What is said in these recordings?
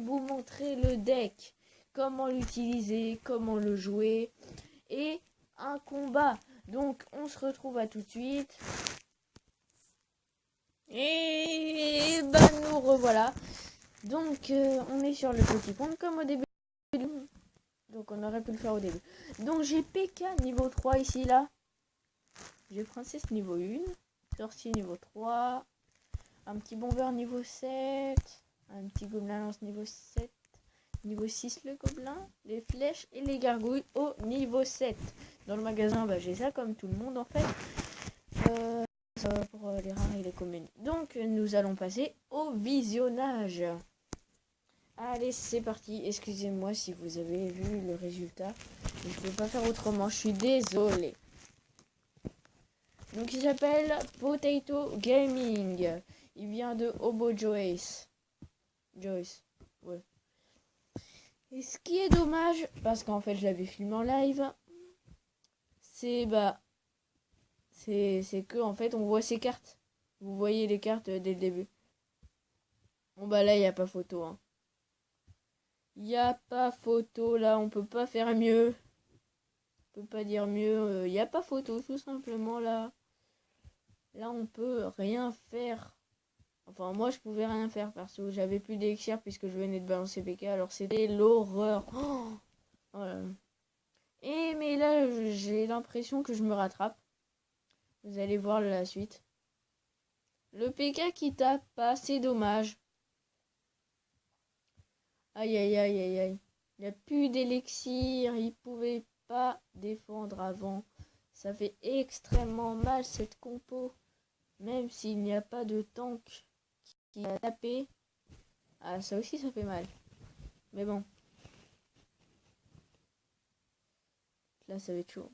vous montrer le deck, comment l'utiliser, comment le jouer et un combat. Donc on se retrouve à tout de suite. Et bah nous revoilà. Donc on est sur le petit compte comme au début. Donc on aurait pu le faire au début. Donc j'ai PK niveau 3 ici là. J'ai princesse niveau 1. Sorcier niveau 3. Un petit bomber niveau 7. Un petit gobelin lance niveau 7. Niveau 6 le gobelin. Les flèches et les gargouilles au niveau 7. Dans le magasin bah, j'ai ça comme tout le monde en fait. Pour les rares et les communes. Donc nous allons passer au visionnage. Allez, c'est parti. Excusez-moi si vous avez vu le résultat. Je ne peux pas faire autrement. Je suis désolé. Donc, il s'appelle Potato Gaming. Il vient de Hobo Joyce. Joyce, ouais. Et ce qui est dommage, parce qu'en fait, je l'avais filmé en live, c'est c'est que en fait, on voit ces cartes. Vous voyez les cartes dès le début. Bon, bah là, il n'y a pas photo, hein. Il n'y a pas photo là, on peut pas faire mieux. On peut pas dire mieux. Il n'y a pas photo, tout simplement là. Là, on peut rien faire. Enfin, moi, je pouvais rien faire perso. J'avais plus d'élixir puisque je venais de balancer PK. Alors, c'était l'horreur. Oh voilà. Et mais là, j'ai l'impression que je me rattrape. Vous allez voir la suite. Le PK qui tape pas, c'est dommage. Aïe, aïe, aïe, aïe, aïe. Il n'y a plus d'élixir. Il pouvait pas défendre avant. Ça fait extrêmement mal cette compo. Même s'il n'y a pas de tank qui a tapé. Ah, ça aussi, ça fait mal. Mais bon. Là, ça va être chaud.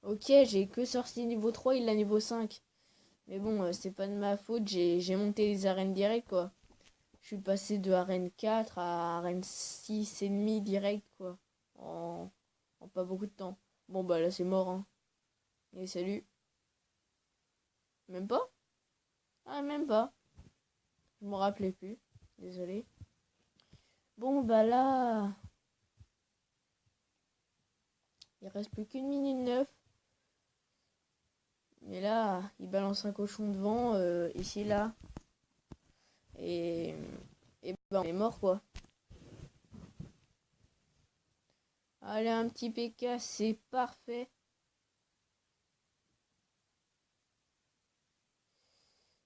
Ok, j'ai que sorti niveau 3, il a niveau 5. Mais bon, c'est pas de ma faute, j'ai monté les arènes direct, quoi. Je suis passé de arène 4 à arène 6 et demi direct, quoi. En pas beaucoup de temps. Bon, bah là, c'est mort, hein. Et salut. Même pas? Ah, même pas. Je me rappelais plus. Désolé. Bon, bah là... Il reste plus qu'une minute 9. Mais là, il balance un cochon devant, ici, là. Et ben, on est mort, quoi. Allez, un petit PK, c'est parfait.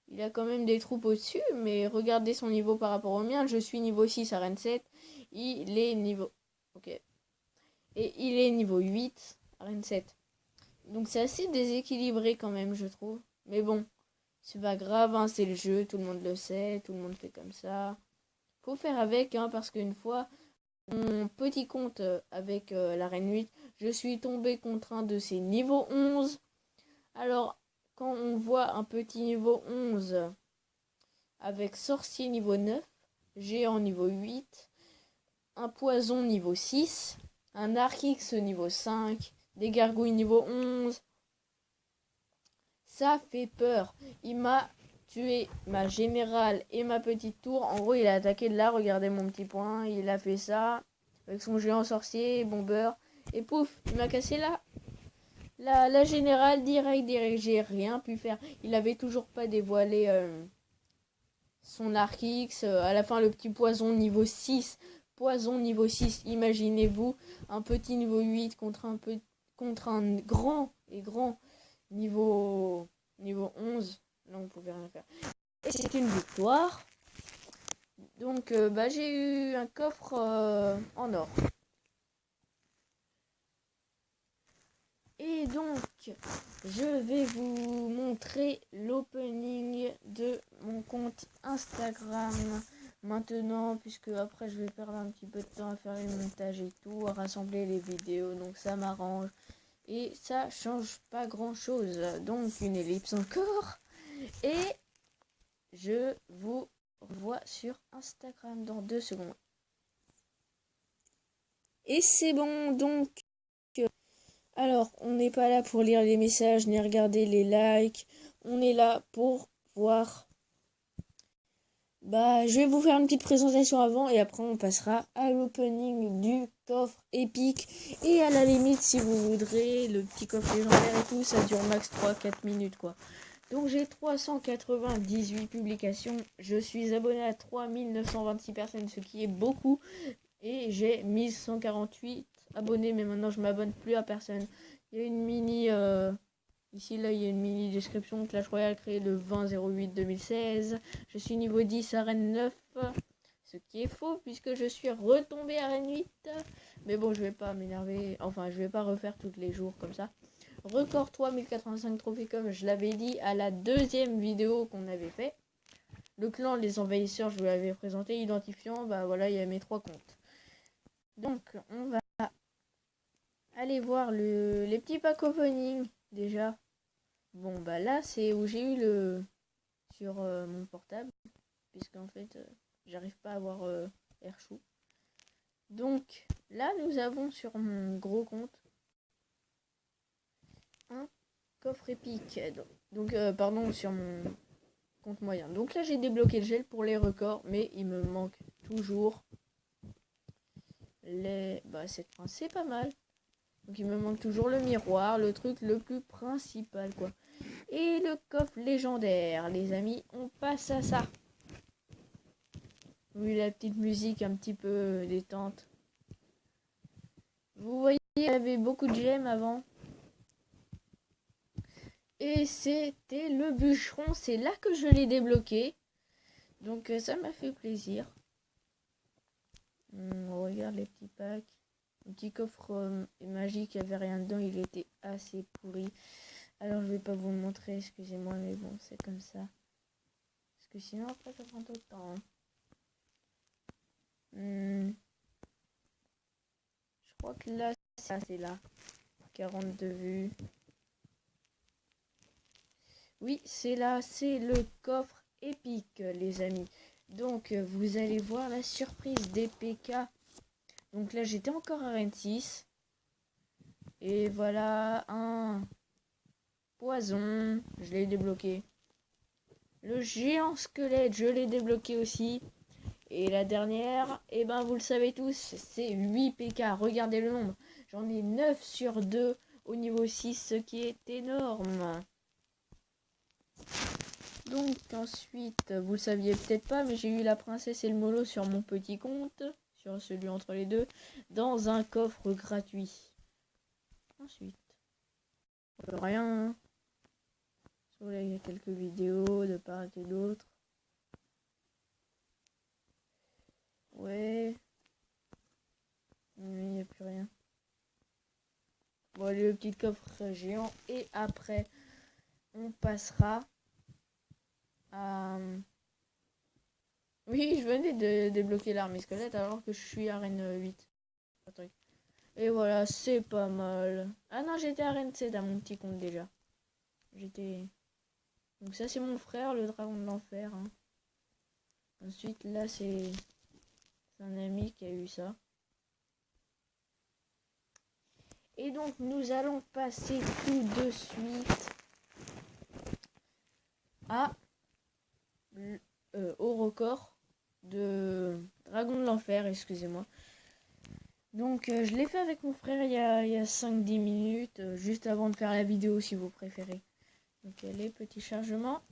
Il a quand même des troupes au-dessus, mais regardez son niveau par rapport au mien. Je suis niveau 6 à Rennes 7. Il est niveau... Ok. Et il est niveau 8 à Rennes 7. Donc c'est assez déséquilibré quand même, je trouve. Mais bon, c'est pas grave, hein, c'est le jeu, tout le monde le sait, tout le monde fait comme ça. Faut faire avec, hein, parce qu'une fois, mon petit compte avec la Reine 8, je suis tombé contre un de ses niveaux 11. Alors, quand on voit un petit niveau 11 avec sorcier niveau 9, géant niveau 8, un poison niveau 6, un arc-x niveau 5, des gargouilles niveau 11, ça fait peur. Il m'a tué ma générale et ma petite tour. En gros, il a attaqué de là. Regardez mon petit point. Il a fait ça avec son géant sorcier, bomber. Et pouf, il m'a cassé là. La générale direct. J'ai rien pu faire. Il avait toujours pas dévoilé son arc X. À la fin, le petit poison niveau 6. Poison niveau 6. Imaginez-vous un petit niveau 8 contre un grand niveau 11. Là, on pouvait rien faire. Et c'est une victoire. Donc, j'ai eu un coffre en or. Et donc, je vais vous montrer l'opening de mon compte Instagram maintenant, puisque après je vais perdre un petit peu de temps à faire les montages et tout, à rassembler les vidéos, donc ça m'arrange. Et ça change pas grand chose. Donc une ellipse encore. Et je vous revois sur Instagram dans 2 secondes. Et c'est bon, donc. Alors, on n'est pas là pour lire les messages ni regarder les likes. On est là pour voir. Je vais vous faire une petite présentation avant et après on passera à l'opening du coffre épique. Et à la limite, si vous voudrez, le petit coffre légendaire et tout, ça dure max 3-4 minutes quoi. Donc j'ai 398 publications. Je suis abonné à 3926 personnes, ce qui est beaucoup. Et j'ai 1148 abonnés, mais maintenant je m'abonne plus à personne. Il y a une mini... Ici, là, il y a une mini description. Clash Royale créé le 20-08-2016. Je suis niveau 10, arène 9. Ce qui est faux, puisque je suis retombé arène 8. Mais bon, je vais pas m'énerver. Enfin, je vais pas refaire tous les jours comme ça. Record 3085 trophées, comme je l'avais dit à la deuxième vidéo qu'on avait fait. Le clan, les envahisseurs, je vous l'avais présenté. Identifiant, voilà, il y a mes 3 comptes. Donc, on va aller voir les petits packs opening. Déjà, bon là c'est où j'ai eu le sur mon portable, puisqu'en fait j'arrive pas à avoir Airchou. Donc là nous avons sur mon gros compte un coffre épique, donc pardon, sur mon compte moyen. Donc là j'ai débloqué le gel pour les records, mais il me manque toujours les cette prince, c'est pas mal. Donc il me manque toujours le miroir, le truc le plus principal quoi. Et le coffre légendaire, les amis, on passe à ça. Oui, la petite musique un petit peu détente. Vous voyez, il y avait beaucoup de gemmes avant. Et c'était le bûcheron, c'est là que je l'ai débloqué. Donc ça m'a fait plaisir. On regarde les petits packs. Le petit coffre magique, il n'y avait rien dedans, il était assez pourri. Alors je vais pas vous le montrer, excusez-moi, mais bon, c'est comme ça. Parce que sinon après ça prend tout le temps. Je crois que là, c'est là. 42 vues. Oui, c'est là, c'est le coffre épique, les amis. Donc, vous allez voir la surprise des PK. Donc là, j'étais encore à Rennes 6. Et voilà, un poison. Je l'ai débloqué. Le géant squelette, je l'ai débloqué aussi. Et la dernière, vous le savez tous, c'est 8 PK. Regardez le nombre. J'en ai 9 sur 2 au niveau 6, ce qui est énorme. Donc ensuite, vous le saviez peut-être pas, mais j'ai eu la princesse et le mollo sur mon petit compte, sur celui entre les deux, dans un coffre gratuit. Ensuite, rien. Là, il y a quelques vidéos de part et d'autre. Ouais. Il n'y a plus rien. Bon, le petit coffre géant. Et après, on passera à... Oui, je venais de débloquer l'armée squelette alors que je suis à Rennes 8. Attends. Et voilà, c'est pas mal. Ah non, j'étais à Rennes 7 à mon petit compte déjà. J'étais... Donc ça, c'est mon frère, le dragon de l'enfer. Hein. Ensuite, là, c'est un ami qui a eu ça. Et donc, nous allons passer tout de suite à au record de dragon de l'enfer, excusez-moi. Donc, je l'ai fait avec mon frère il y a 5-10 minutes, juste avant de faire la vidéo, si vous préférez. Donc, les petits chargements.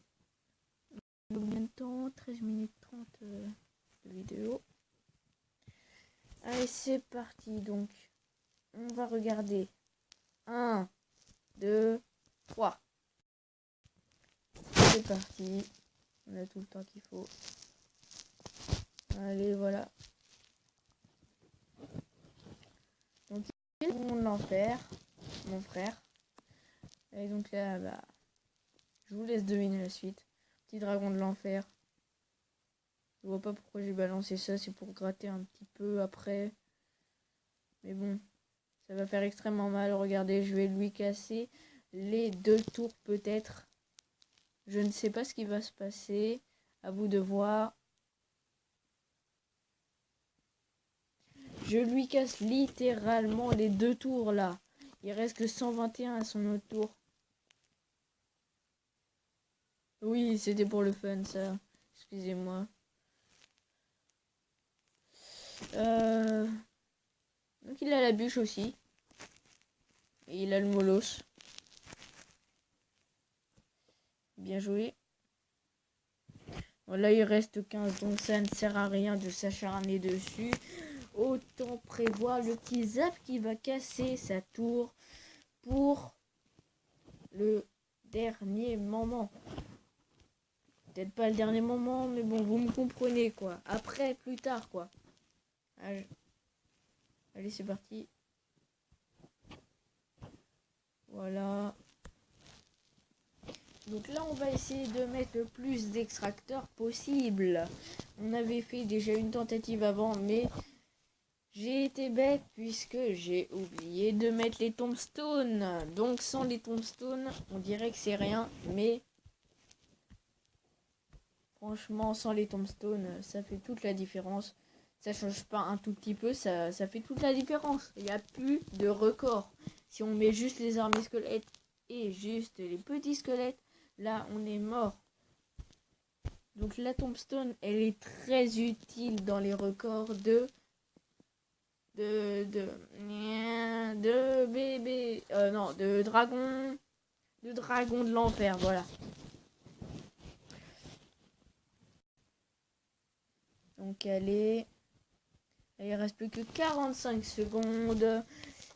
Combien de temps? 13 minutes 30 de vidéo. Allez, c'est parti. Donc, on va regarder. 1, 2, 3. C'est parti. On a tout le temps qu'il faut. Allez, voilà. Donc, il y a l'enfer, mon frère. Et donc là, je vous laisse deviner la suite. Petit dragon de l'enfer. Je vois pas pourquoi j'ai balancé ça, c'est pour gratter un petit peu après. Mais bon, ça va faire extrêmement mal. Regardez, je vais lui casser les 2 tours peut-être. Je ne sais pas ce qui va se passer. À vous de voir. Je lui casse littéralement les 2 tours là. Il reste que 121 à son autre tour. Oui, c'était pour le fun, ça. Excusez-moi. Donc il a la bûche aussi. Et il a le molosse. Bien joué. Bon, là, il reste 15, donc ça ne sert à rien de s'acharner dessus. Autant prévoir le petit zap qui va casser sa tour pour le dernier moment. Peut-être pas le dernier moment, mais bon, vous me comprenez, quoi. Après, plus tard, quoi. Allez, c'est parti. Voilà. Donc là, on va essayer de mettre le plus d'extracteurs possible. On avait fait déjà une tentative avant, mais j'ai été bête puisque j'ai oublié de mettre les tombstones. Donc sans les tombstones, on dirait que c'est rien, mais franchement, sans les tombstones, ça fait toute la différence. Ça change pas un tout petit peu, ça fait toute la différence. Il n'y a plus de record. Si on met juste les armées squelettes et juste les petits squelettes, là, on est mort. Donc la tombstone, elle est très utile dans les records de bébé, non, de dragon de l'enfer, voilà. Donc il reste plus que 45 secondes.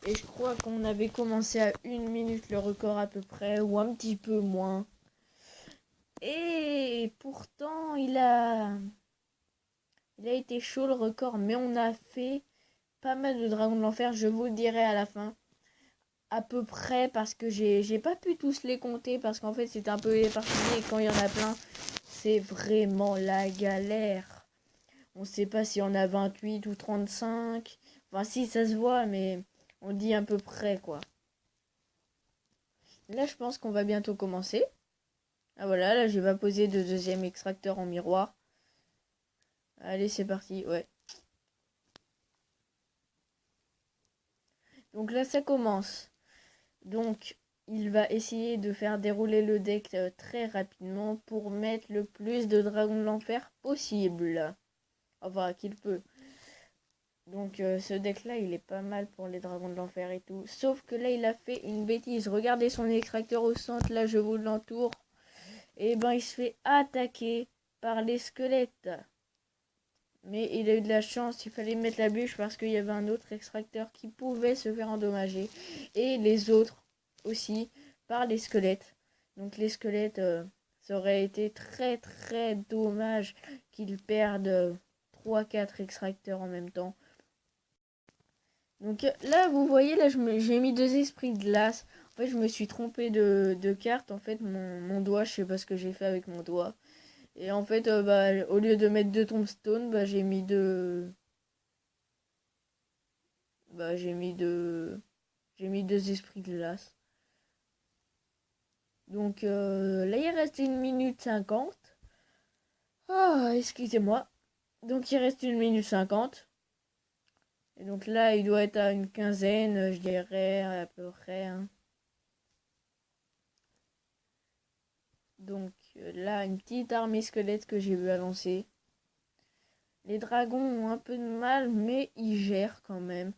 Et je crois qu'on avait commencé à 1 minute le record à peu près, ou un petit peu moins. Et pourtant, il a été chaud le record, mais on a fait pas mal de dragons de l'enfer, je vous le dirai à la fin. À peu près, parce que j'ai pas pu tous les compter, parce qu'en fait c'est un peu éparpillé, et quand il y en a plein, c'est vraiment la galère. On sait pas si on a 28 ou 35. Enfin si, ça se voit, mais on dit à peu près, quoi. Là, je pense qu'on va bientôt commencer. Ah voilà, là, je vais poser le deuxième extracteur en miroir. Allez, c'est parti, ouais. Donc là, ça commence. Donc, il va essayer de faire dérouler le deck très rapidement pour mettre le plus de dragons de l'enfer possible. Enfin, qu'il peut. Donc, ce deck-là, il est pas mal pour les dragons de l'enfer et tout. Sauf que là, il a fait une bêtise. Regardez son extracteur au centre, là, je vous l'entoure. Et ben, il se fait attaquer par les squelettes. Mais il a eu de la chance, il fallait mettre la bûche parce qu'il y avait un autre extracteur qui pouvait se faire endommager. Et les autres aussi par les squelettes. Donc les squelettes, ça aurait été très très dommage qu'ils perdent 3-4 extracteurs en même temps. Donc là, vous voyez, là j'ai mis 2 esprits de glace. En fait, je me suis trompé de carte. En fait, mon doigt, je sais pas ce que j'ai fait avec mon doigt. Et en fait, au lieu de mettre 2 tombstones, j'ai mis 2... J'ai mis 2 esprits de glace. Donc là, il reste 1 minute 50. Ah, excusez-moi. Donc il reste 1 minute 50. Et donc là, il doit être à une quinzaine, je dirais, à peu près. Hein. Donc là, une petite armée squelette que j'ai vu lancer. Les dragons ont un peu de mal, mais ils gèrent quand même.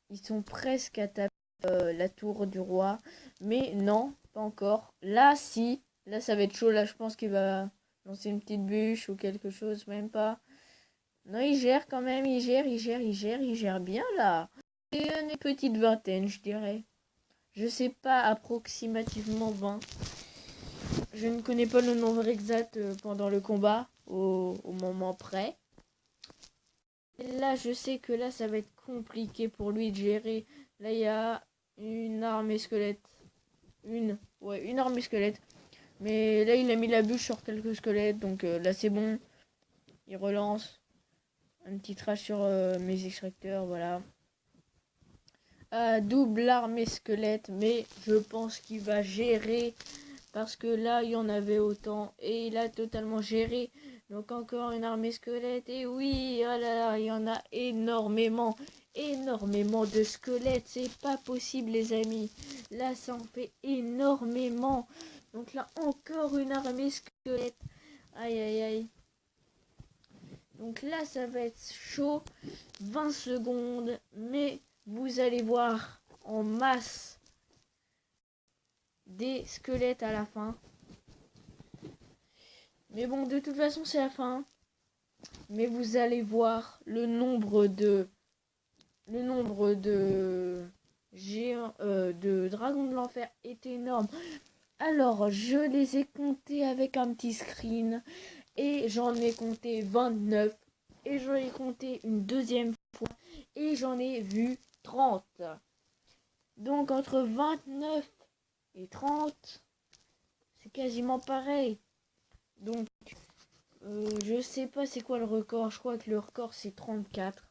Ils sont presque à taper la tour du roi. Mais non, pas encore. Là, si. Là, ça va être chaud. Là, je pense qu'il va lancer une petite bûche ou quelque chose. Même pas. Non, il gère quand même. Il gère bien, là. C'est une petite vingtaine, je dirais. Je sais pas, approximativement 20. Je ne connais pas le nombre exact pendant le combat, au moment près. Et là, je sais que là, ça va être compliqué pour lui de gérer. Là, il y a une armée squelette. Une armée squelette. Mais là, il a mis la bûche sur quelques squelettes. Donc là, c'est bon. Il relance. Un petit trash sur mes extracteurs. Voilà. Double armée squelette. Mais je pense qu'il va gérer. parce que là il y en avait autant et il a totalement géré. Donc encore une armée squelette et oui, oh là là, il y en a énormément de squelettes, c'est pas possible les amis. Là ça en fait énormément. Donc là encore une armée squelette. Aïe aïe aïe. Donc là ça va être chaud. 20 secondes, mais vous allez voir en masse des squelettes à la fin. Mais bon, de toute façon, c'est la fin. Mais vous allez voir le nombre de géants, de dragons de l'enfer est énorme. Alors, je les ai comptés avec un petit screen et j'en ai compté 29 et j'en ai compté une deuxième fois et j'en ai vu 30. Donc entre 29 et 30, c'est quasiment pareil. Donc je sais pas c'est quoi le record, je crois que le record c'est 34.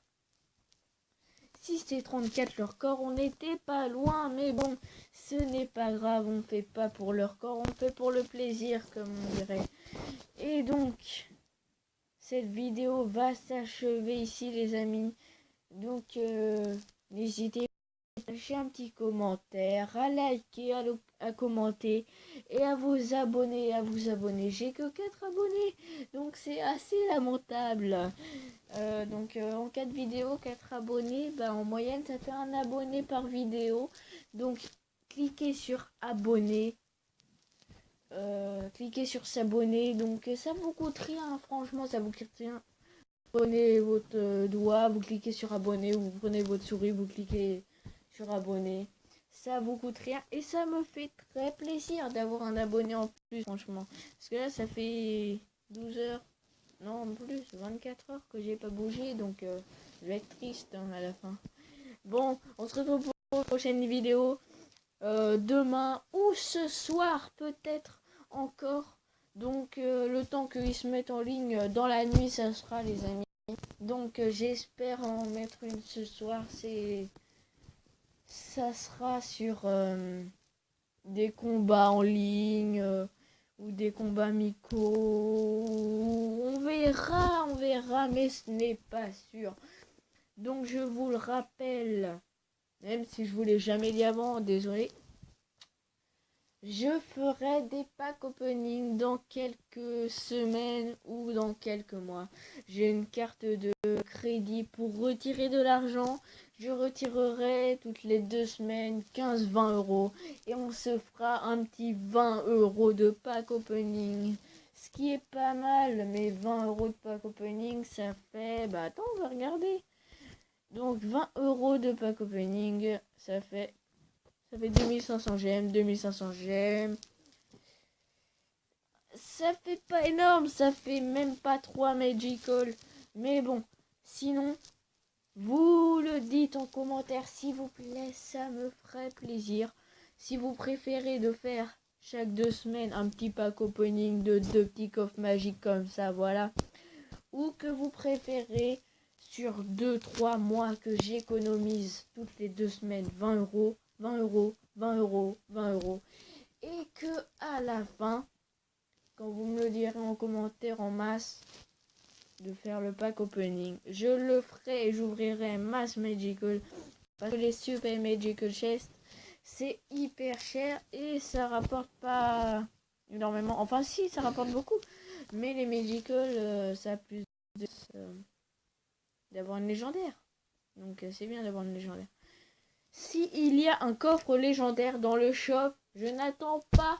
Si c'est 34 le record, on n'était pas loin, mais bon, ce n'est pas grave, on fait pas pour le record, on fait pour le plaisir comme on dirait. Et donc, cette vidéo va s'achever ici les amis. Donc n'hésitez pas à lâcher un petit commentaire, à liker, à commenter et à vous abonner, J'ai que 4 abonnés, donc c'est assez lamentable. En 4 vidéos, 4 abonnés, en moyenne ça fait un abonné par vidéo. Donc cliquez sur abonner. Cliquez sur s'abonner, donc ça vous coûte rien, franchement ça vous coûte rien. Prenez votre doigt, vous cliquez sur abonner, vous prenez votre souris, vous cliquez sur abonner, ça vous coûte rien et ça me fait très plaisir d'avoir un abonné en plus, franchement, parce que là ça fait 12 heures, non plus, 24 heures que j'ai pas bougé, donc je vais être triste à la fin. Bon, on se retrouve pour une prochaine vidéo demain ou ce soir peut-être encore. Donc le temps qu'ils se mettent en ligne dans la nuit, ça sera les amis. Donc j'espère en mettre une ce soir. Ça sera sur des combats en ligne ou des combats amicaux. On verra, mais ce n'est pas sûr. Donc je vous le rappelle, même si je vous l'ai jamais dit avant, désolé. Je ferai des packs opening dans quelques semaines ou dans quelques mois. J'ai une carte de crédit pour retirer de l'argent. Je retirerai toutes les 2 semaines 15-20 euros. Et on se fera un petit 20 euros de pack opening. Ce qui est pas mal, mais 20 euros de pack opening, ça fait... attends, on va regarder. Donc 20 euros de pack opening, ça fait 2500 gemmes, 2500 gemmes. Ça fait pas énorme, ça fait même pas 3 magical. Mais bon, sinon, vous le dites en commentaire s'il vous plaît, ça me ferait plaisir. Si vous préférez de faire chaque 2 semaines un petit pack opening de 2 petits coffres magiques comme ça, voilà. Ou que vous préférez sur 2-3 mois que j'économise toutes les 2 semaines 20 euros. 20 euros, 20 euros, 20 euros. Et que à la fin, quand vous me le direz en commentaire en masse, de faire le pack opening, je le ferai et j'ouvrirai masse magical. Parce que les super magical chests, c'est hyper cher et ça rapporte pas énormément. Enfin si, ça rapporte beaucoup. Mais les magical, ça a plus d'avoir une légendaire. Donc c'est bien d'avoir une légendaire. Si il y a un coffre légendaire dans le shop, je n'attends pas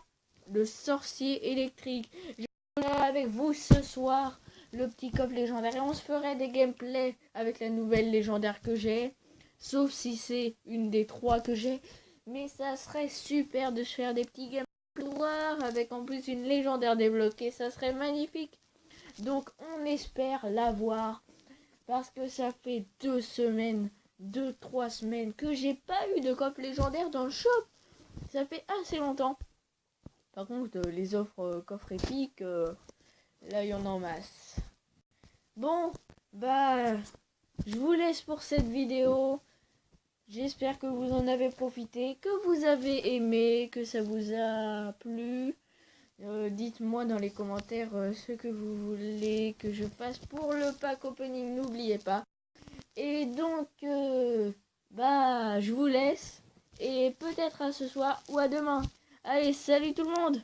le sorcier électrique. Je serai avec vous ce soir le petit coffre légendaire et on se ferait des gameplays avec la nouvelle légendaire que j'ai. Sauf si c'est une des 3 que j'ai. Mais ça serait super de se faire des petits gameplays avec en plus une légendaire débloquée. Ça serait magnifique. Donc on espère l'avoir. Parce que ça fait 2 semaines. 2-3 semaines que j'ai pas eu de coffre légendaire dans le shop. Ça fait assez longtemps. Par contre, les offres coffre épique, là il y en a en masse. Bon, je vous laisse pour cette vidéo. J'espère que vous en avez profité, que vous avez aimé, que ça vous a plu. Dites-moi dans les commentaires ce que vous voulez que je fasse pour le pack opening, n'oubliez pas. Et donc, je vous laisse. Et peut-être à ce soir ou à demain. Allez, salut tout le monde!